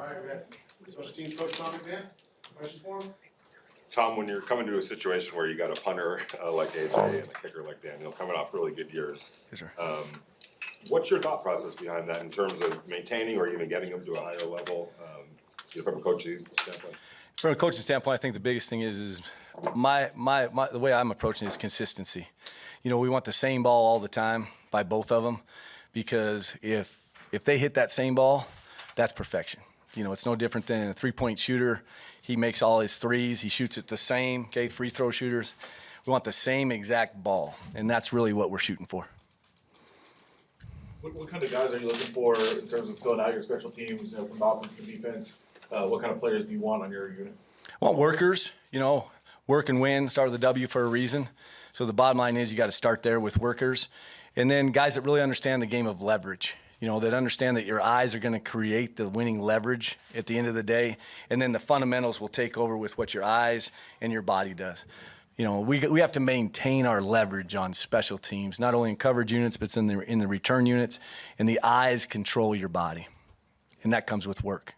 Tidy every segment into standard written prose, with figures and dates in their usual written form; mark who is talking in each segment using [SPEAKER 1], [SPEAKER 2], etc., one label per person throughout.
[SPEAKER 1] All right, we got special teams coach Tom McMahon. Questions for him?
[SPEAKER 2] Tom, when you're coming to a situation where you got a punter like AJ and a kicker like Daniel coming off really good years,
[SPEAKER 3] Yes, sir.
[SPEAKER 2] what's your thought process behind that in terms of maintaining or even getting them to a higher level from a coaching standpoint?
[SPEAKER 3] From a coaching standpoint, I think the biggest thing is my the way I'm approaching it is consistency. You know, we want the same ball all the time by both of them, because if they hit that same ball, that's perfection. You know, it's no different than a three-point shooter. He makes all his threes. He shoots it the same. Okay, free throw shooters. We want the same exact ball, and that's really what we're shooting for.
[SPEAKER 4] What kind of guys are you looking for in terms of filling out your special teams, you know, from offense to defense? What kind of players do you want on your unit?
[SPEAKER 3] I want workers, you know, work and win, start with a W for a reason. So the bottom line is you got to start there with workers. And then guys that really understand the game of leverage, you know, that understand that your eyes are going to create the winning leverage at the end of the day. And then the fundamentals will take over with what your eyes and your body does. You know, we have to maintain our leverage on special teams, not only in coverage units, but in the return units. And the eyes control your body. And that comes with work.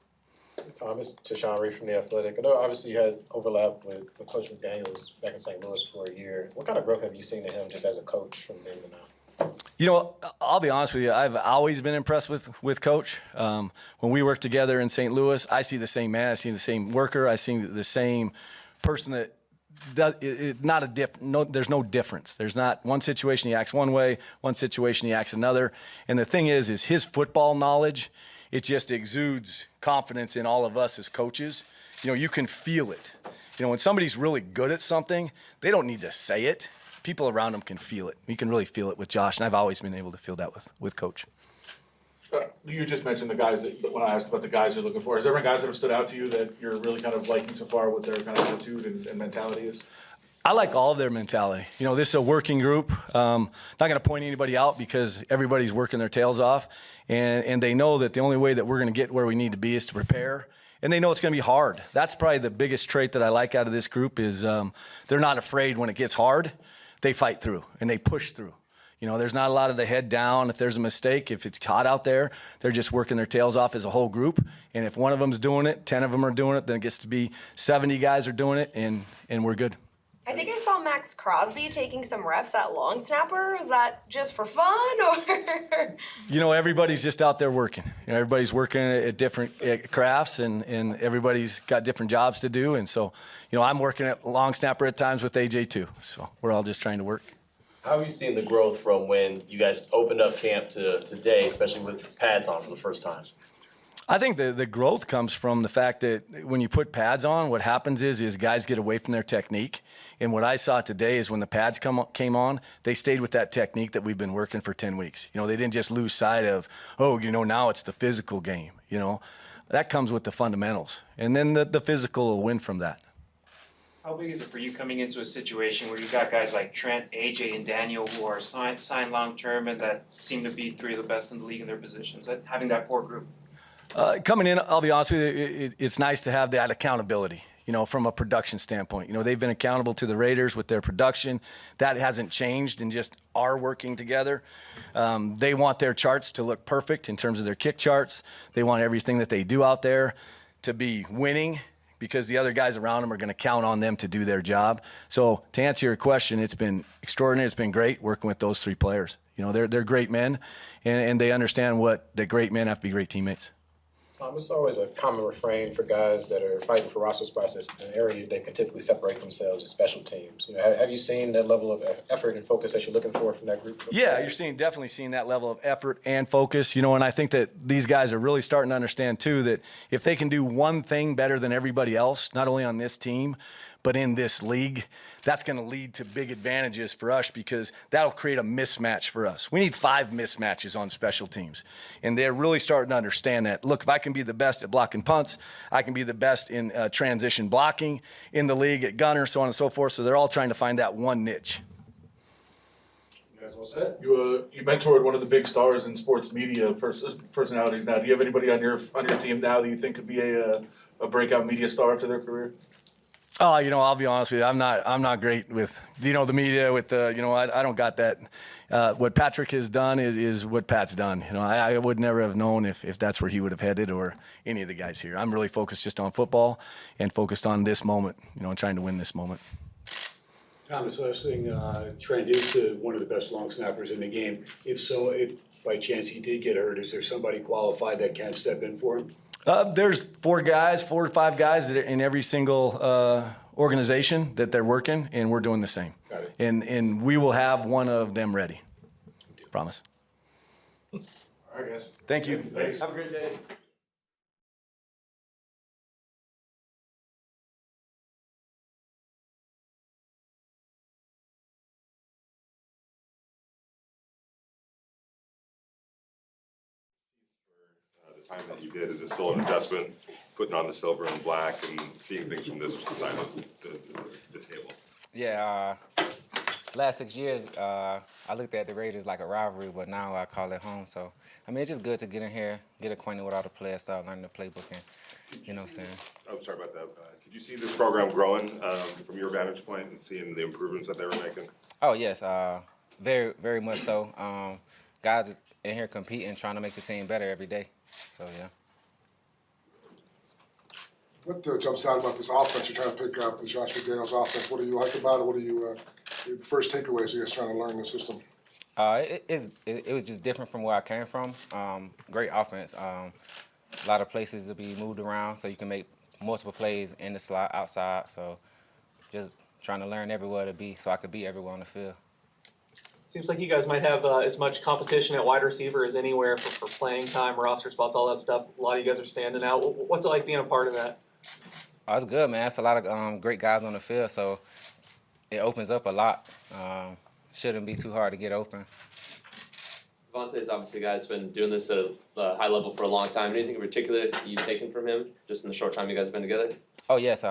[SPEAKER 5] Thomas, Tashawn Reed from The Athletic. I know obviously you had overlap with Coach McDaniels back in St. Louis for a year. What kind of growth have you seen in him just as a coach from then to now?
[SPEAKER 3] You know, I'll be honest with you. I've always been impressed with Coach. When we worked together in St. Louis, I see the same man. I see the same worker. I see the same person that there's no difference. There's not one situation he acts one way, one situation he acts another. And the thing is his football knowledge, it just exudes confidence in all of us as coaches. You know, you can feel it. You know, when somebody's really good at something, they don't need to say it. People around them can feel it. You can really feel it with Josh, and I've always been able to feel that with Coach.
[SPEAKER 4] You just mentioned the guys that, when I asked about the guys you're looking for, is there any guys that have stood out to you that you're really kind of liking so far, what their kind of attitude and mentality is?
[SPEAKER 3] I like all of their mentality. You know, this is a working group. Not going to point anybody out because everybody's working their tails off, and they know that the only way that we're going to get where we need to be is to prepare. And they know it's going to be hard. That's probably the biggest trait that I like out of this group is they're not afraid when it gets hard. They fight through and they push through. You know, there's not a lot of the head down. If there's a mistake, if it's hot out there, they're just working their tails off as a whole group. And if one of them's doing it, 10 of them are doing it, then it gets to be 70 guys are doing it, and we're good.
[SPEAKER 6] I think I saw Max Crosby taking some reps at long snapper. Is that just for fun, or?
[SPEAKER 3] You know, everybody's just out there working. You know, everybody's working at different crafts, and everybody's got different jobs to do. And so, you know, I'm working at long snapper at times with AJ too. So we're all just trying to work.
[SPEAKER 7] How have you seen the growth from when you guys opened up camp to today, especially with pads on for the first time?
[SPEAKER 3] I think the growth comes from the fact that when you put pads on, what happens is guys get away from their technique. And what I saw today is when the pads came on, they stayed with that technique that we've been working for 10 weeks. You know, they didn't just lose sight of, oh, you know, now it's the physical game. You know, that comes with the fundamentals. And then the physical will win from that.
[SPEAKER 8] How big is it for you coming into a situation where you got guys like Trent, AJ, and Daniel who are signed long-term and that seem to be three of the best in the league in their positions, having that core group?
[SPEAKER 3] Coming in, I'll be honest with you, it's nice to have that accountability, you know, from a production standpoint. You know, they've been accountable to the Raiders with their production. That hasn't changed in just our working together. They want their charts to look perfect in terms of their kick charts. They want everything that they do out there to be winning because the other guys around them are going to count on them to do their job. So to answer your question, it's been extraordinary. It's been great working with those three players. You know, they're great men, and they understand what the great men have to be great teammates.
[SPEAKER 5] It's always a common refrain for guys that are fighting for roster spots in an area they can typically separate themselves as special teams. You know, have you seen that level of effort and focus that you're looking for from that group?
[SPEAKER 3] Yeah, you're definitely seeing that level of effort and focus. You know, and I think that these guys are really starting to understand too that if they can do one thing better than everybody else, not only on this team, but in this league, that's going to lead to big advantages for us because that'll create a mismatch for us. We need 5 mismatches on special teams, and they're really starting to understand that. Look, if I can be the best at blocking punts, I can be the best in transition blocking in the league at gunner, so on and so forth. So they're all trying to find that one niche.
[SPEAKER 4] You guys all set? You mentored one of the big stars in sports media personalities now. Do you have anybody on your team now that you think could be a breakout media star after their career?
[SPEAKER 3] Oh, I'll be honest with you. I'm not great with, the media, with the, I don't got that. What Patrick has done is what Pat's done. I would never have known if that's where he would have headed or any of the guys here. I'm really focused just on football and focused on this moment, and trying to win this moment.
[SPEAKER 9] Thomas, last thing, Trent is one of the best long snappers in the game. If by chance he did get hurt, is there somebody qualified that can step in for him?
[SPEAKER 3] There's 4 to 5 guys that are in every single organization that they're working, and we're doing the same.
[SPEAKER 9] Got it.
[SPEAKER 3] And we will have one of them ready. Promise.
[SPEAKER 1] All right, guys.
[SPEAKER 3] Thank you.
[SPEAKER 1] Thanks.
[SPEAKER 3] Have a great day.
[SPEAKER 2] The time that you did, is it still an adjustment, putting on the silver and black and seeing things from this side of the table?
[SPEAKER 10] Yeah, last 6 years, I looked at the Raiders like a rivalry, but now I call it home. So, it's just good to get in here, get acquainted with all the players, start learning the playbook, and you know what I'm saying.
[SPEAKER 2] Oh, sorry about that. Could you see this program growing from your vantage point and seeing the improvements that they were making?
[SPEAKER 10] Oh yes, very, very much so. Guys in here competing, trying to make the team better every day. So yeah.
[SPEAKER 11] What jumps out about this offense you're trying to pick up, the Josh McDaniels offense? What do you like about it? What are your first takeaways, I guess, trying to learn the system?
[SPEAKER 10] It was just different from where I came from. Great offense. A lot of places to be moved around, so you can make multiple plays in the slot, outside. So just trying to learn everywhere to be, so I could be everywhere on the field.
[SPEAKER 12] Seems like you guys might have as much competition at wide receiver as anywhere for playing time, roster spots, all that stuff. A lot of you guys are standing out. What's it like being a part of that?
[SPEAKER 10] Oh, it's good, man. It's a lot of great guys on the field, so it opens up a lot. Shouldn't be too hard to get open.
[SPEAKER 7] Devontae's obviously a guy that's been doing this at a high level for a long time. Anything in particular that you've taken from him just in the short time you guys have been together?
[SPEAKER 10] Oh, yes.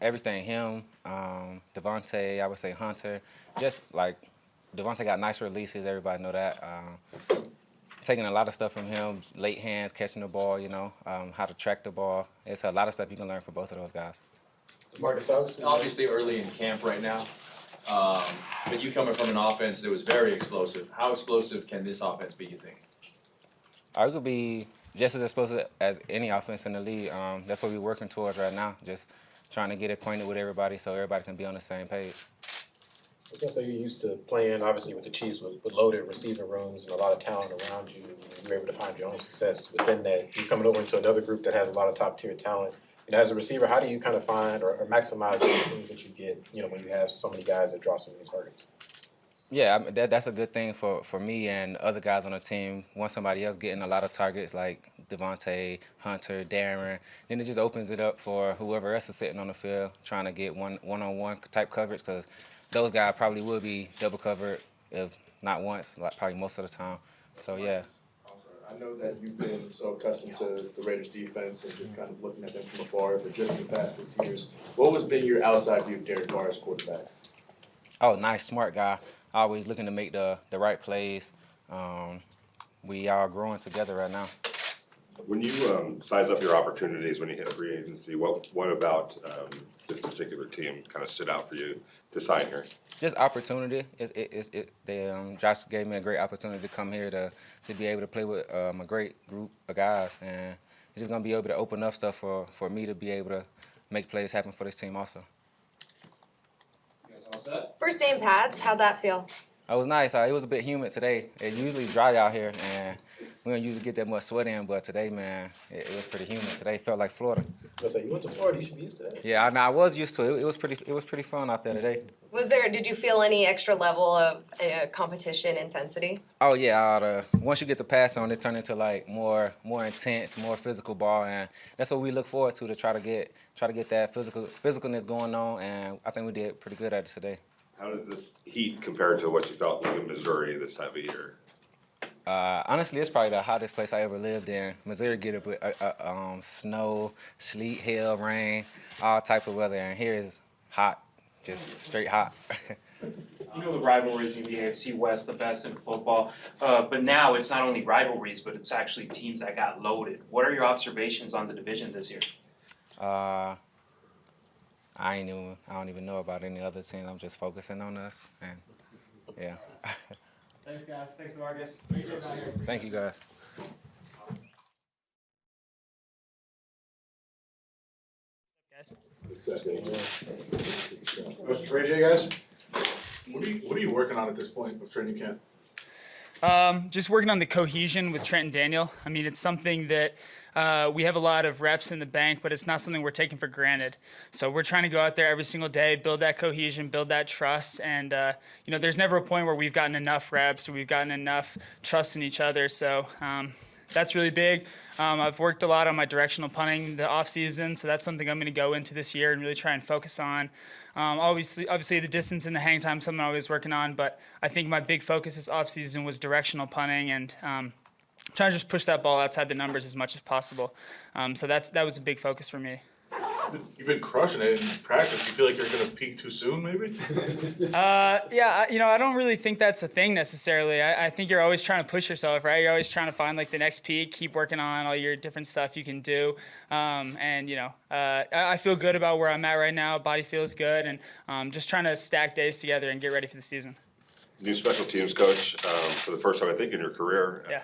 [SPEAKER 10] Everything. Him, Devontae, I would say Hunter. Just like Devontae got nice releases. Everybody know that. Taking a lot of stuff from him, late hands, catching the ball, how to track the ball. It's a lot of stuff you can learn from both of those guys.
[SPEAKER 5] Demarcus,
[SPEAKER 13] Obviously early in camp right now, but you coming from an offense that was very explosive. How explosive can this offense be, you think?
[SPEAKER 10] It could be just as explosive as any offense in the league. That's what we're working towards right now, just trying to get acquainted with everybody so everybody can be on the same page.
[SPEAKER 5] I was gonna say you're used to playing, obviously, with the Chiefs with loaded receiving rooms and a lot of talent around you. You're able to find your own success within that. You're coming over into another group that has a lot of top-tier talent. As a receiver, how do you kind of find or maximize the opportunities that you get, when you have so many guys that draw so many targets?
[SPEAKER 10] Yeah, that's a good thing for me and other guys on the team. Once somebody else getting a lot of targets like Devontae, Hunter, Darren, then it just opens it up for whoever else is sitting on the field trying to get one-on-one type coverage, because those guys probably will be double covered, if not once, like probably most of the time. So yeah.
[SPEAKER 4] I know that you've been so accustomed to the Raiders defense and just kind of looking at them from afar for just the past 6 years. What has been your outside view of Derek Carr as quarterback?
[SPEAKER 10] Oh, nice, smart guy. Always looking to make the right plays. We are growing together right now.
[SPEAKER 2] When you size up your opportunities when you hit free agency, what about this particular team kind of stood out for you to sign here?
[SPEAKER 10] Just opportunity. Josh gave me a great opportunity to come here to be able to play with a great group of guys, and it's just gonna be able to open up stuff for me to be able to make plays happen for this team also.
[SPEAKER 8] You guys all set?
[SPEAKER 6] First day in pads, how'd that feel?
[SPEAKER 10] It was nice. It was a bit humid today. It's usually dry out here, and we don't usually get that much sweat in, but today, man, it was pretty humid. Today felt like Florida.
[SPEAKER 5] I was like, you went to Florida, you should be used to that.
[SPEAKER 10] Yeah, I was used to it. It was pretty fun out there today.
[SPEAKER 6] Did you feel any extra level of competition intensity?
[SPEAKER 10] Oh yeah, once you get the pass on, it turned into like more intense, more physical ball, and that's what we look forward to try to get that physicalness going on, and I think we did pretty good at it today.
[SPEAKER 2] How does this heat compare to what you felt like in Missouri this time of year?
[SPEAKER 10] Honestly, it's probably the hottest place I ever lived in. Missouri get up with snow, sleet, hail, rain, all type of weather, and here is hot, just straight hot.
[SPEAKER 8] You know the rivalries in the AFC West, the best in football, but now it's not only rivalries, but it's actually teams that got loaded. What are your observations on the division this year?
[SPEAKER 10] I don't even know about any other team. I'm just focusing on us, and yeah.
[SPEAKER 1] Thanks, guys. Thanks, Demarcus. AJ's out here.
[SPEAKER 10] Thank you, guys.
[SPEAKER 1] Questions for AJ, guys?
[SPEAKER 11] What are you working on at this point of training camp?
[SPEAKER 14] Just working on the cohesion with Trent and Daniel. I mean, it's something that we have a lot of reps in the bank, but it's not something we're taking for granted. So we're trying to go out there every single day, build that cohesion, build that trust. And, there's never a point where we've gotten enough reps or we've gotten enough trust in each other. So that's really big. I've worked a lot on my directional punting the off season, so that's something I'm going to go into this year and really try and focus on. Obviously the distance and the hang time is something I'm always working on, but I think my big focus this off season was directional punting and trying to just push that ball outside the numbers as much as possible. So that was a big focus for me.
[SPEAKER 11] You've been crushing it in practice. You feel like you're gonna peak too soon, maybe?
[SPEAKER 14] Yeah, I don't really think that's a thing necessarily. I think you're always trying to push yourself, right? You're always trying to find like the next peak, keep working on all your different stuff you can do. I feel good about where I'm at right now. Body feels good, and just trying to stack days together and get ready for the season.
[SPEAKER 2] New special teams coach for the first time, I think, in your career.
[SPEAKER 14] Yeah.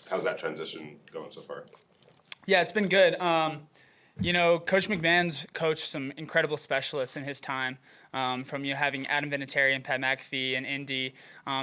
[SPEAKER 2] How's that transition going so far?
[SPEAKER 14] Yeah, it's been good. Coach McMahon's coached some incredible specialists in his time, from having Adam Vinatieri and Pat McAfee and Indy.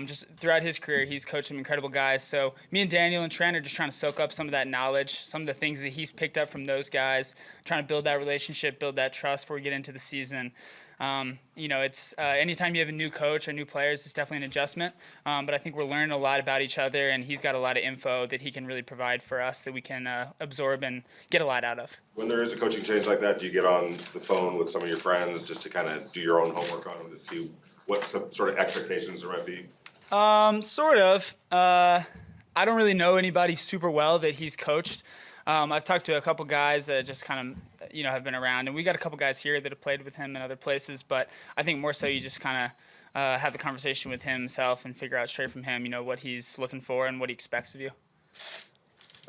[SPEAKER 14] Just throughout his career, he's coached some incredible guys. So me and Daniel and Trent are just trying to soak up some of that knowledge, some of the things that he's picked up from those guys, trying to build that relationship, build that trust before we get into the season. It's anytime you have a new coach or new players, it's definitely an adjustment. But I think we're learning a lot about each other, and he's got a lot of info that he can really provide for us that we can absorb and get a lot out of.
[SPEAKER 2] When there is a coaching change like that, do you get on the phone with some of your friends just to kind of do your own homework on them to see what some sort of expectations there might be?
[SPEAKER 14] Sort of. I don't really know anybody super well that he's coached. I've talked to a couple guys that just kind of, have been around, and we got a couple guys here that have played with him in other places, but I think more so you just kind of have the conversation with himself and figure out straight from him, what he's looking for and what he expects of you.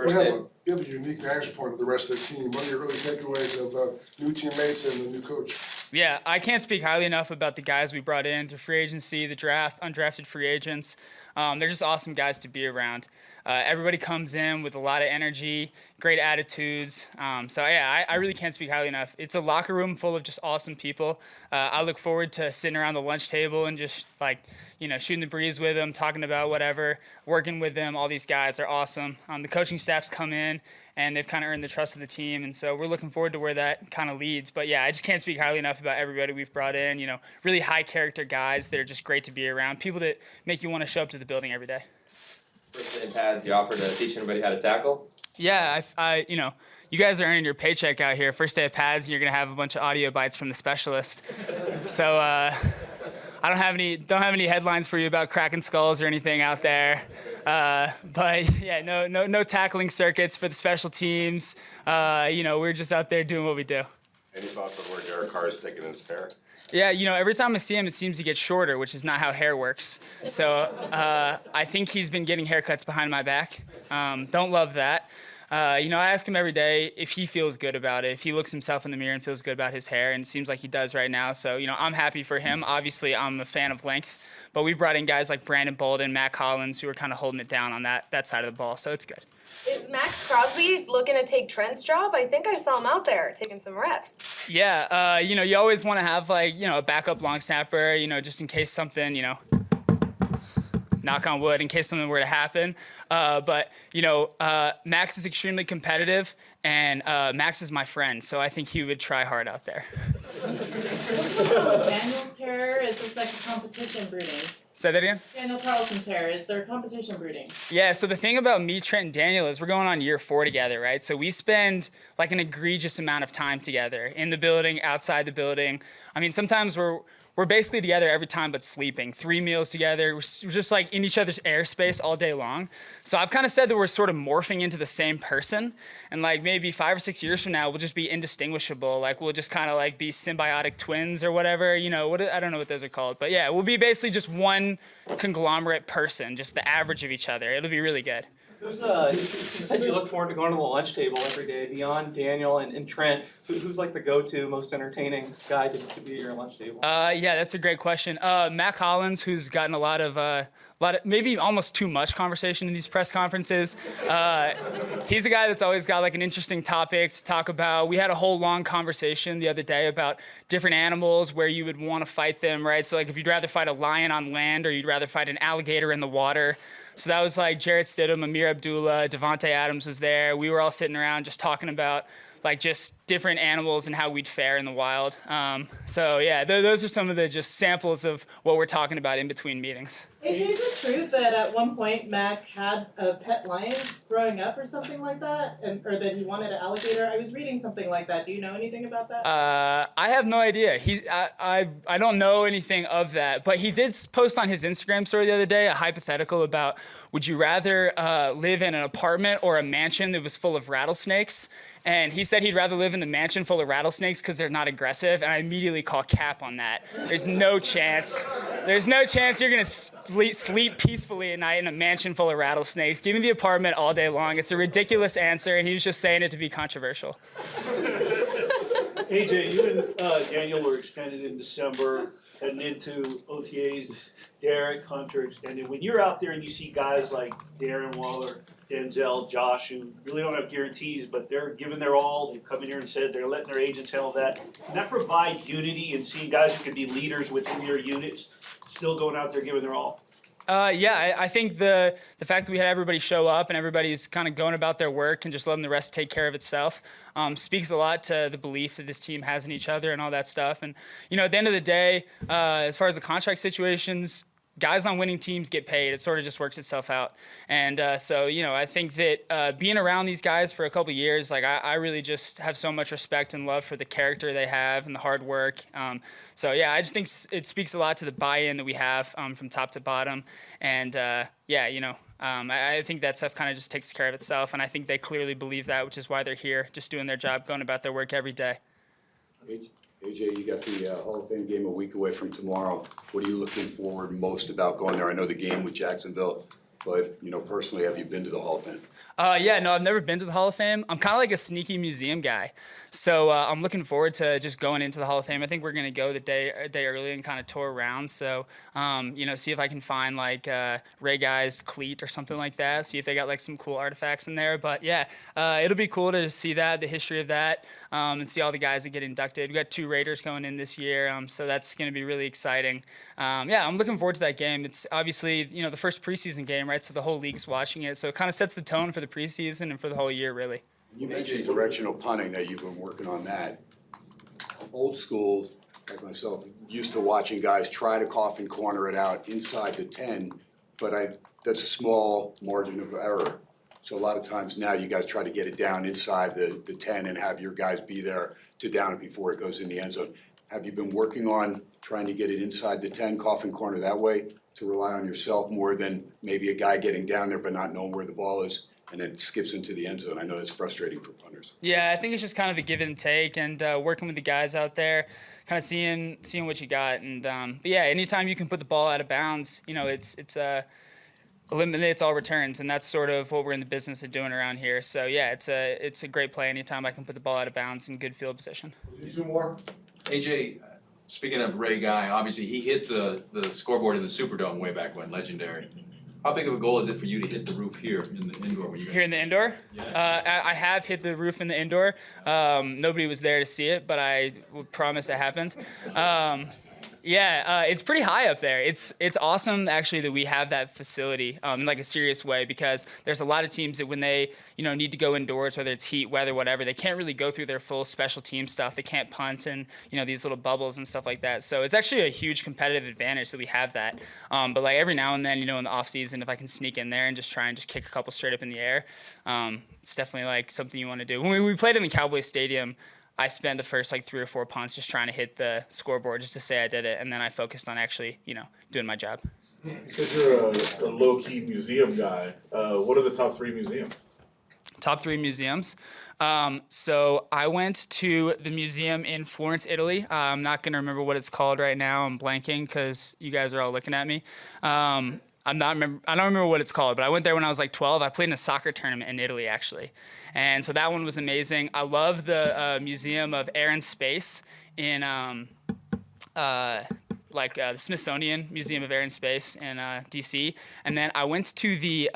[SPEAKER 11] You have a unique vantage point of the rest of the team. What are your early takeaways of new teammates and the new coach?
[SPEAKER 14] Yeah, I can't speak highly enough about the guys we brought in through free agency, the draft, undrafted free agents. They're just awesome guys to be around. Everybody comes in with a lot of energy, great attitudes. I really can't speak highly enough. It's a locker room full of just awesome people. I look forward to sitting around the lunch table and just shooting the breeze with them, talking about whatever, working with them. All these guys are awesome. The coaching staffs come in and they've kind of earned the trust of the team. And so we're looking forward to where that kind of leads. But yeah, I just can't speak highly enough about everybody we've brought in, really high character guys that are just great to be around, people that make you want to show up to the building every day.
[SPEAKER 7] First day in pads, you offer to teach anybody how to tackle?
[SPEAKER 14] Yeah, you guys are earning your paycheck out here. First day of pads, and you're gonna have a bunch of audio bites from the specialist. So I don't have any headlines for you about cracking skulls or anything out there. But yeah, no tackling circuits for the special teams. We're just out there doing what we do.
[SPEAKER 2] Any thoughts on where Derek Carr is taking his hair?
[SPEAKER 14] Yeah, every time I see him, it seems to get shorter, which is not how hair works. So I think he's been getting haircuts behind my back. Don't love that. I ask him every day if he feels good about it, if he looks himself in the mirror and feels good about his hair, and it seems like he does right now. So, I'm happy for him. Obviously, I'm a fan of length, but we brought in guys like Brandon Bolden, Matt Collins, who are kind of holding it down on that side of the ball, so it's good.
[SPEAKER 6] Is Max Crosby looking to take Trent's job? I think I saw him out there taking some reps.
[SPEAKER 14] Yeah, you always want to have a backup long snapper, just in case something, knock on wood, in case something were to happen. But Max is extremely competitive, and Max is my friend, so I think he would try hard out there.
[SPEAKER 15] Daniel's hair, is this like a competition breeding?
[SPEAKER 14] Say that again?
[SPEAKER 15] Daniel Carlson's hair, is there competition breeding?
[SPEAKER 14] Yeah, so the thing about me, Trent, and Daniel is we're going on year 4 together, right? So we spend like an egregious amount of time together in the building, outside the building. I mean, sometimes we're basically together every time but sleeping. 3 meals together. We're just like in each other's airspace all day long. So I've kind of said that we're sort of morphing into the same person. And like maybe 5 or 6 years from now, we'll just be indistinguishable. Like we'll just kind of like be symbiotic twins or whatever. I don't know what those are called. But yeah, we'll be basically just one conglomerate person, just the average of each other. It'll be really good.
[SPEAKER 12] Who's you said you look forward to going to the lunch table every day beyond Daniel and Trent. Who's like the go-to most entertaining guy to be at your lunch table?
[SPEAKER 14] Yeah, that's a great question. Matt Collins, who's gotten a lot of maybe almost too much conversation in these press conferences. He's a guy that's always got like an interesting topic to talk about. We had a whole long conversation the other day about different animals where you would want to fight them, right? So like if you'd rather fight a lion on land or you'd rather fight an alligator in the water. So that was like Jarrett Stidham, Amir Abdullah, Devontae Adams was there. We were all sitting around just talking about like just different animals and how we'd fare in the wild. So yeah, those are some of the just samples of what we're talking about in between meetings.
[SPEAKER 15] AJ, is it true that at one point Mac had a pet lion growing up or something like that, or that he wanted an alligator? I was reading something like that. Do you know anything about that?
[SPEAKER 14] I have no idea. I don't know anything of that, but he did post on his Instagram story the other day a hypothetical about would you rather live in an apartment or a mansion that was full of rattlesnakes? And he said he'd rather live in the mansion full of rattlesnakes because they're not aggressive, and I immediately call cap on that. There's no chance. There's no chance you're gonna sleep peacefully at night in a mansion full of rattlesnakes. Give me the apartment all day long. It's a ridiculous answer, and he was just saying it to be controversial.
[SPEAKER 16] AJ, you and Daniel were extended in December, heading into OTAs. Derek, Hunter extended. When you're out there and you see guys like Darren Waller, Denzel, Josh, who really don't have guarantees, but they're giving their all. They've come in here and said they're letting their agents handle that. Can that provide unity and seeing guys who can be leaders within your units still going out there giving their all?
[SPEAKER 14] Yeah, I think the fact that we had everybody show up and everybody's kind of going about their work and just letting the rest take care of itself speaks a lot to the belief that this team has in each other and all that stuff. And, you know, at the end of the day, as far as the contract situations, guys on winning teams get paid. It sort of just works itself out. And so, you know, I think that being around these guys for a couple of years, like I really just have so much respect and love for the character they have and the hard work. So, yeah, I just think it speaks a lot to the buy-in that we have from top to bottom. And, yeah, you know, I think that stuff kind of just takes care of itself. And I think they clearly believe that, which is why they're here, just doing their job, going about their work every day.
[SPEAKER 9] AJ, you got the Hall of Fame game a week away from tomorrow. What are you looking forward most about going there? I know the game with Jacksonville, but, you know, personally, have you been to the Hall of Fame?
[SPEAKER 14] Yeah, no, I've never been to the Hall of Fame. I'm kind of like a sneaky museum guy. So I'm looking forward to just going into the Hall of Fame. I think we're going to go a day early and kind of tour around. So, you know, see if I can find like Ray Guy's cleat or something like that. See if they got like some cool artifacts in there. But yeah, it'll be cool to see that, the history of that, and see all the guys that get inducted. We got 2 Raiders going in this year, so that's going to be really exciting. Yeah, I'm looking forward to that game. It's obviously, you know, the first preseason game, right? So the whole league's watching it. So it kind of sets the tone for the preseason and for the whole year, really.
[SPEAKER 9] You mentioned directional punting, that you've been working on that. Old school, like myself, used to watching guys try to coffin corner it out inside the 10, but that's a small margin of error. So a lot of times now you guys try to get it down inside the 10 and have your guys be there to down it before it goes in the end zone. Have you been working on trying to get it inside the 10, coffin corner that way, to rely on yourself more than maybe a guy getting down there but not knowing where the ball is and it skips into the end zone? I know that's frustrating for punters.
[SPEAKER 14] Yeah, I think it's just kind of a give and take, and working with the guys out there, kind of seeing what you got. And but yeah, anytime you can put the ball out of bounds, you know, it's eliminates all returns, and that's sort of what we're in the business of doing around here. So yeah, it's a great play anytime I can put the ball out of bounds in good field position.
[SPEAKER 1] 2 more.
[SPEAKER 13] AJ, speaking of Ray Guy, obviously he hit the scoreboard in the Superdome way back when, legendary. How big of a goal is it for you to hit the roof here in the indoor? When you
[SPEAKER 14] here in the indoor? Yeah. I have hit the roof in the indoor. Nobody was there to see it, but I would promise it happened. Yeah, it's pretty high up there. It's awesome actually that we have that facility in like a serious way, because there's a lot of teams that when they need to go indoors, whether it's heat, weather, whatever, they can't really go through their full special team stuff. They can't punt and these little bubbles and stuff like that. So it's actually a huge competitive advantage that we have that. But like every now and then, in the off season, if I can sneak in there and just try and just kick a couple straight up in the air, it's definitely like something you want to do. When we played in the Cowboys Stadium, I spent the first like 3 or 4 punts just trying to hit the scoreboard just to say I did it, and then I focused on actually, doing my job.
[SPEAKER 17] You said you're a low-key museum guy. What are the top 3 museums?
[SPEAKER 14] Top 3 museums. So I went to the museum in Florence, Italy. I'm not going to remember what it's called right now. I'm blanking because you guys are all looking at me. I don't remember what it's called, but I went there when I was like 12. I played in a soccer tournament in Italy, actually. And so that one was amazing. I love the Museum of Air and Space in the Smithsonian Museum of Air and Space in DC. And then I went to the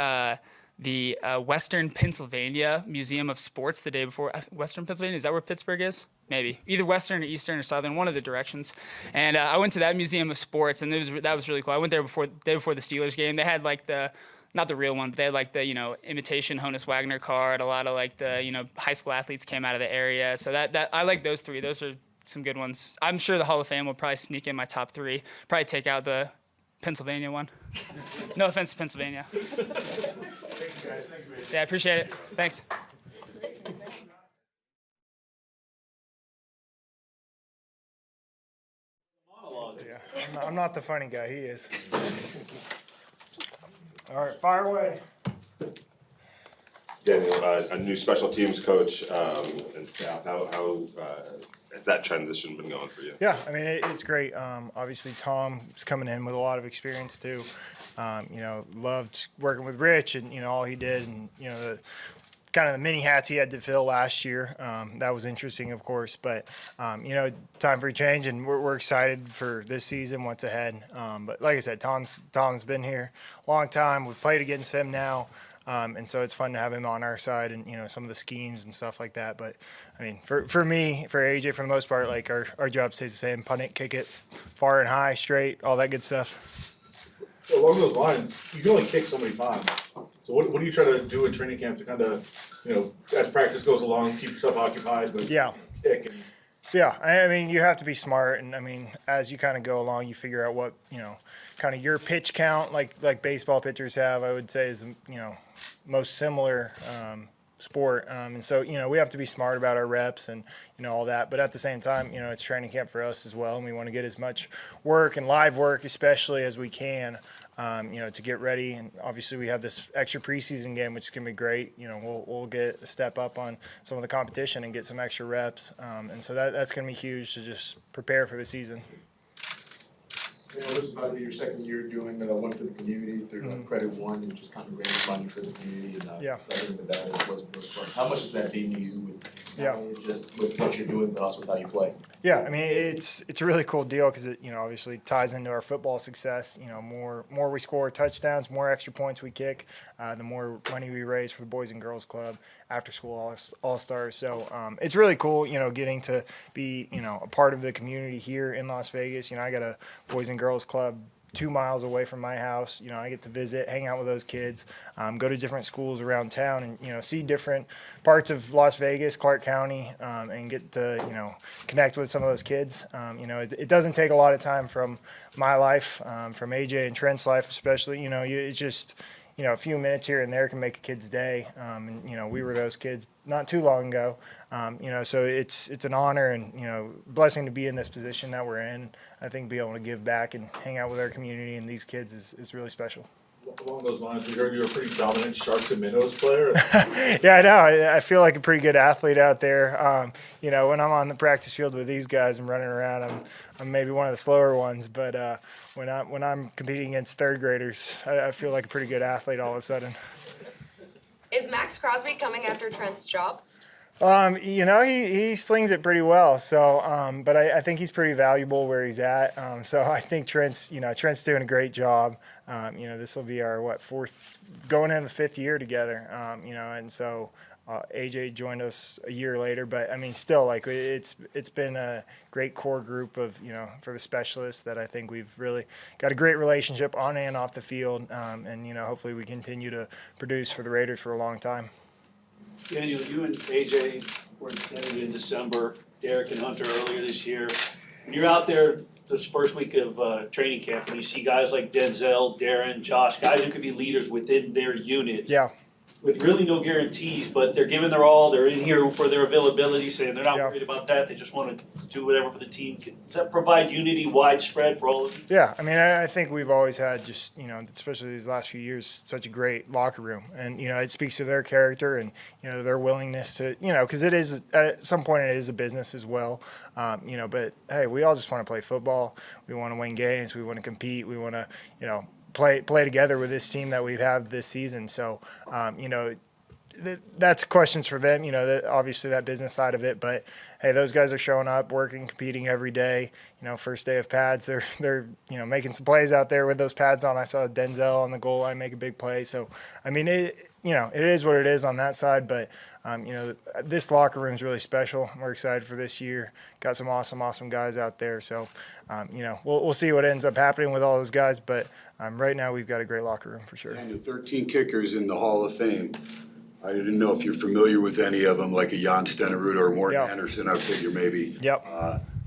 [SPEAKER 14] Western Pennsylvania Museum of Sports the day before. Western Pennsylvania, is that where Pittsburgh is? Maybe either Western or Eastern or Southern, one of the directions. And I went to that Museum of Sports, and that was really cool. I went there day before the Steelers game. They had like not the real one, but they had like the imitation Honus Wagner card. A lot of like the high school athletes came out of the area. So that I like those three. Those are some good ones. I'm sure the Hall of Fame will probably sneak in my top three. Probably take out the Pennsylvania one. No offense to Pennsylvania.
[SPEAKER 1] Thank you guys, thank you.
[SPEAKER 14] Yeah, I appreciate it. Thanks.
[SPEAKER 18] I'm not the funny guy, he is. All right, fire away.
[SPEAKER 2] Daniel, a new special teams coach in South. How has that transition been going for you?
[SPEAKER 18] Yeah, I mean, it's great. Obviously, Tom's coming in with a lot of experience too. Loved working with Rich and, all he did and, the kind of the mini hats he had to fill last year. That was interesting, of course, but, time for a change, and we're excited for this season, what's ahead. But like I said, Tom's been here a long time. We've played against him now. And so it's fun to have him on our side and, some of the schemes and stuff like that. But, I mean, for me, for AJ, for the most part, like our job stays the same. Punt it, kick it, far and high, straight, all that good stuff.
[SPEAKER 17] Along those lines, you can only kick so many times. So what do you try to do in training camp to kind of, as practice goes along, keep yourself occupied, but kick and...
[SPEAKER 18] Yeah, I mean, you have to be smart, and I mean, as you kind of go along, you figure out what, kind of your pitch count, like baseball pitchers have, I would say is, most similar sport. And so, we have to be smart about our reps and, all that. But at the same time, it's training camp for us as well, and we want to get as much work and live work, especially as we can, to get ready. And obviously, we have this extra preseason game, which is going to be great. We'll get a step up on some of the competition and get some extra reps. And so that's going to be huge to just prepare for the season.
[SPEAKER 4] This is about to be your second year doing one for the community through Credit One and just kind of raising money for the community and exciting the battle it wasn't really fun. How much does that mean to you with just with what you're doing, but also with how you play?
[SPEAKER 18] Yeah, I mean it's a really cool deal because it obviously ties into our football success. More we score touchdowns, more extra points we kick, the more money we raise for the Boys and Girls Club, after school all stars. So it's really cool, getting to be a part of the community here in Las Vegas. I got a Boys and Girls Club 2 miles away from my house. I get to visit, hang out with those kids, go to different schools around town and, see different parts of Las Vegas, Clark County, and get to, connect with some of those kids. It doesn't take a lot of time from my life, from AJ and Trent's life especially. It's just, a few minutes here and there can make a kid's day. And, we were those kids not too long ago. So it's an honor and, blessing to be in this position that we're in. I think being able to give back and hang out with our community and these kids is really special.
[SPEAKER 17] Along those lines, we heard you were a pretty dominant Sharks and Minnows player.
[SPEAKER 18] Yeah, I know. I feel like a pretty good athlete out there. When I'm on the practice field with these guys and running around, I'm maybe one of the slower ones. But when I'm competing against third graders, I feel like a pretty good athlete all of a sudden.
[SPEAKER 6] Is Max Crosby coming after Trent's job?
[SPEAKER 18] He slings it pretty well. So, but I think he's pretty valuable where he's at. So I think Trent's doing a great job. This will be our going in the 5th year together. And so AJ joined us a year later, but I mean, still like it's been a great core group of, for the specialists that I think we've really got a great relationship on and off the field. And hopefully we continue to produce for the Raiders for a long time.
[SPEAKER 16] Daniel, you and AJ were extended in December, Derek and Hunter earlier this year. When you're out there this first week of training camp and you see guys like Denzel, Darren, Josh, guys who could be leaders within their unit.
[SPEAKER 18] Yeah.
[SPEAKER 16] With really no guarantees, but they're giving their all, they're in here for their availability, saying they're not worried about that, they just want to do whatever for the team. Does that provide unity widespread for all of you?
[SPEAKER 18] Yeah, I mean, I think we've always had just, especially these last few years, such a great locker room. And, it speaks to their character and, their willingness to, because it is, at some point it is a business as well. But, hey, we all just want to play football. We want to win games. We want to compete. We want to, play together with this team that we have this season. So, you know, that's questions for them, you know, obviously that business side of it, but hey, those guys are showing up, working, competing every day. You know, first day of pads, they're you know, making some plays out there with those pads on. I saw Denzel on the goal line make a big play. So, I mean, you know, it is what it is on that side, but you know, this locker room is really special. We're excited for this year. Got some awesome guys out there. So, you know, we'll see what ends up happening with all those guys, but right now we've got a great locker room for sure.
[SPEAKER 9] And the 13 kickers in the Hall of Fame. I didn't know if you're familiar with any of them, like a Jan Stenerud or Morton Anderson, I figure maybe.
[SPEAKER 18] Yep.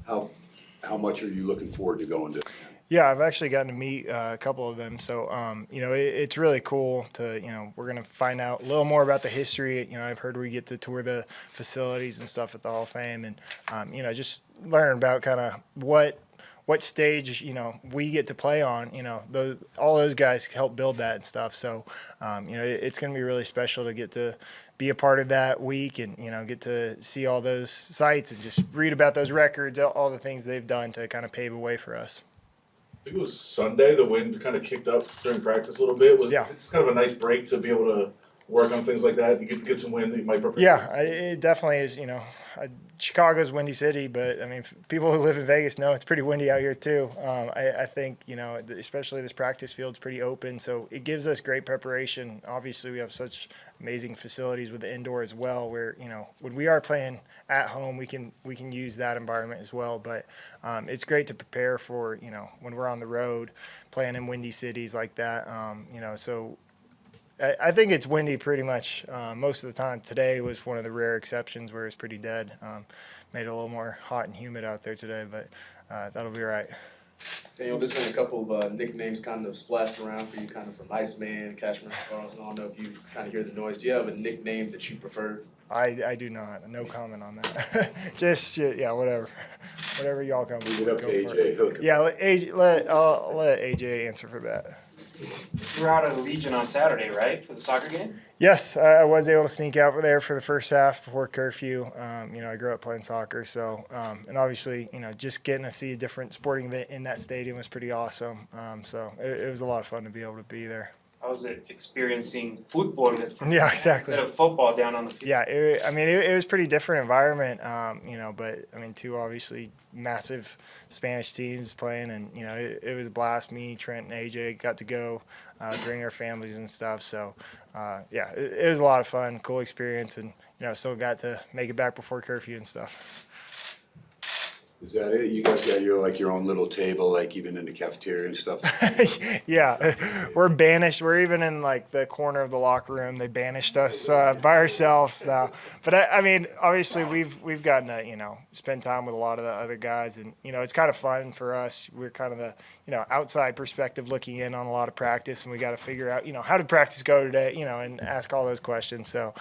[SPEAKER 9] How much are you looking forward to going to?
[SPEAKER 18] Yeah, I've actually gotten to meet a couple of them. So, you know, it's really cool to, you know, we're going to find out a little more about the history. You know, I've heard we get to tour the facilities and stuff at the Hall of Fame and, you know, just learn about kind of what stage, you know, we get to play on, you know, all those guys help build that and stuff. So, you know, it's going to be really special to get to be a part of that week and, you know, get to see all those sites and just read about those records, all the things they've done to kind of pave a way for us.
[SPEAKER 17] I think it was Sunday, the wind kind of kicked up during practice a little bit. It's kind of a nice break to be able to work on things like that. You get some wind that you might prefer.
[SPEAKER 18] Yeah, it definitely is, you know. Chicago's windy city, but I mean, people who live in Vegas know it's pretty windy out here too. I think, you know, especially this practice field's pretty open, so it gives us great preparation. Obviously, we have such amazing facilities with the indoor as well, where, you know, when we are playing at home, we can use that environment as well. But it's great to prepare for, you know, when we're on the road playing in windy cities like that. You know, so I think it's windy pretty much most of the time. Today was one of the rare exceptions where it's pretty dead. Made it a little more hot and humid out there today, but that'll be all right.
[SPEAKER 4] Daniel, there's been a couple of nicknames kind of splashed around for you, kind of from Iceman, Cashman, Carlson. I don't know if you kind of hear the noise. Do you have a nickname that you prefer?
[SPEAKER 18] I do not. No comment on that. Just yeah, whatever y'all come.
[SPEAKER 9] Leave it up to AJ. Hook.
[SPEAKER 18] Yeah, I'll let AJ answer for that.
[SPEAKER 8] You were out at Legion on Saturday, right, for the soccer game?
[SPEAKER 18] Yes, I was able to sneak out there for the first half before curfew. You know, I grew up playing soccer, so and obviously, you know, just getting to see a different sporting event in that stadium was pretty awesome. So it was a lot of fun to be able to be there.
[SPEAKER 8] How was it experiencing football
[SPEAKER 18] Yeah, exactly.
[SPEAKER 8] instead of football down on the field?
[SPEAKER 18] Yeah, it was pretty different environment, you know, but I mean, two obviously massive Spanish teams playing, and you know, it was a blast. Me, Trent, and AJ got to go, bring our families and stuff. So, yeah, it was a lot of fun, cool experience, and you know, still got to make it back before curfew and stuff.
[SPEAKER 9] Is that it? You guys got your own little table, like even in the cafeteria and stuff?
[SPEAKER 18] Yeah, we're banished. We're even in like the corner of the locker room. They banished us by ourselves now. But I mean, obviously we've gotten to, you know, spend time with a lot of the other guys, and you know, it's kind of fun for us. We're kind of the, you know, outside perspective looking in on a lot of practice, and we got to figure out, you know, how did practice go today, you know, and ask all those questions. So,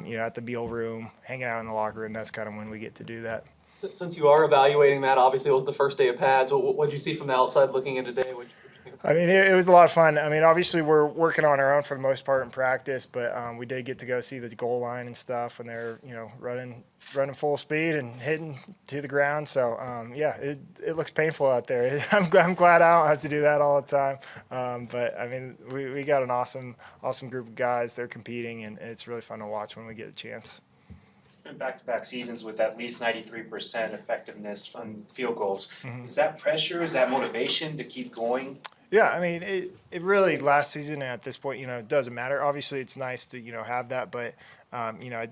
[SPEAKER 18] you know, at the Beal room, hanging out in the locker room, that's kind of when we get to do that.
[SPEAKER 12] Since you are evaluating that, obviously it was the first day of pads. What did you see from the outside looking in today?
[SPEAKER 18] I mean, it was a lot of fun. I mean, obviously we're working on our own for the most part in practice, but we did get to go see the goal line and stuff when they're, you know, running full speed and hitting to the ground. So yeah, it looks painful out there. I'm glad I don't have to do that all the time. But I mean, we got an awesome group of guys. They're competing, and it's really fun to watch when we get a chance.
[SPEAKER 8] It's been back-to-back seasons with at least 93% effectiveness on field goals.
[SPEAKER 18] Mm-hmm.
[SPEAKER 8] Is that pressure? Is that motivation to keep going?
[SPEAKER 18] Yeah, I mean, it really, last season at this point, you know, it doesn't matter. Obviously, it's nice to, you know, have that, but, you know,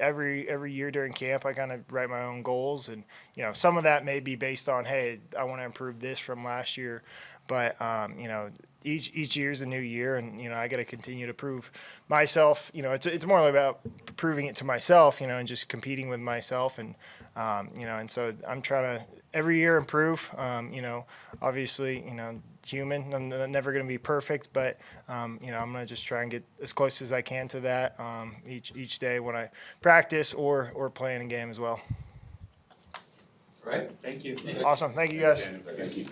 [SPEAKER 18] every year during camp, I kind of write my own goals, and, you know, some of that may be based on, hey, I want to improve this from last year, but, you know, each year's a new year, and, you know, I got to continue to prove myself. You know, it's more about proving it to myself, you know, and just competing with myself, and, you know, and so I'm trying to every year improve. You know, obviously, you know, human. I'm never going to be perfect, but you know, I'm going to just try and get as close as I can to that each day when I practice or play in a game as well.
[SPEAKER 4] All right.
[SPEAKER 8] Thank you.
[SPEAKER 18] Awesome. Thank you guys.
[SPEAKER 9] Thank you.